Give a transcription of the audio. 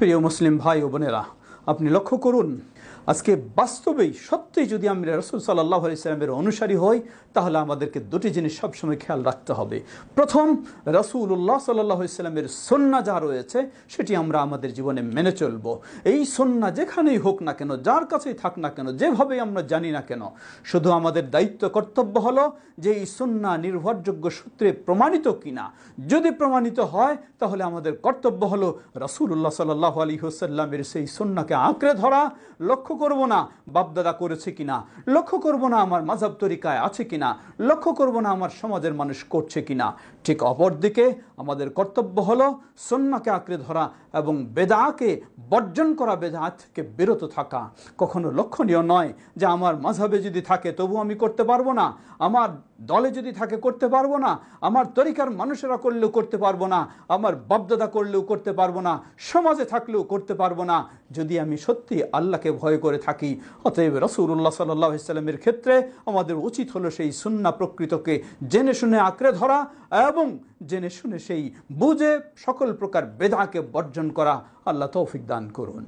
প্রিয় মুসলিম ভাই ও বোনেরা, আপনি লক্ষ্য করুন, আজকে বাস্তবেই সত্যিই যদি আমরা রাসূল সাল্লাল্লাহু আলাইহি সাল্লামের অনুসারী হই, তাহলে আমাদেরকে দুটি জিনিস সবসময় খেয়াল রাখতে হবে। প্রথম, রাসূলুল্লাহ সাল্লাল্লাহু আলাইহি সাল্লামের সুন্নাহ যা রয়েছে সেটি আমরা আমাদের জীবনে মেনে চলব। এই সুন্নাহ যেখানেই হোক না কেন, যার কাছেই থাক না কেন, যেভাবেই আমরা জানি না কেন, শুধু আমাদের দায়িত্ব কর্তব্য হলো যে এই সুন্নাহ নির্ভরযোগ্য সূত্রে প্রমাণিত কিনা। যদি প্রমাণিত হয় তাহলে আমাদের কর্তব্য হলো রাসূলুল্লাহ সাল্লাল্লাহু আলাইহি ওয়াসাল্লামের সেই সুন্নাহকে আঁকড়ে ধরা। লক্ষ্য করব না বাপদাদা করেছে কিনা, লক্ষ্য করব না আমার মাযহাব তরিকায় আছে কিনা, লক্ষ্য করব না আমার সমাজের মানুষ করছে কিনা। ঠিক অপরদিকে আমাদের কর্তব্য হলো সুন্নাহকে আঁকড়ে ধরা এবং বেদাতকে বর্জন করা, বেদাত থেকে বিরত থাকা। কখনো লক্ষণীয় নয় যে আমার মাযহাবে যদি থাকে তবু আমি করতে পারবো না, আমার দলে যদি থাকে করতে পারবো না, আমার তরিকার মানুষেরা করলেও করতে পারবো না, আমার বাপদাদা করলেও করতে পারবো না, সমাজে থাকলেও করতে পারবো না, যদি আমি সত্যি আল্লাহকে ভয় করে থাকি। অতএব রাসূলুল্লাহ সাল্লাল্লাহু আলাইহি সাল্লামের ক্ষেত্রে আমাদের উচিত হলো সেই সুন্নাহ প্রকৃতকে জেনে শুনে আঁকড়ে ধরা এবং জেনে শুনে সেই বুঝে সকল প্রকার বেদাতকে বর্জন করা। আল্লাহ তৌফিক দান করুন।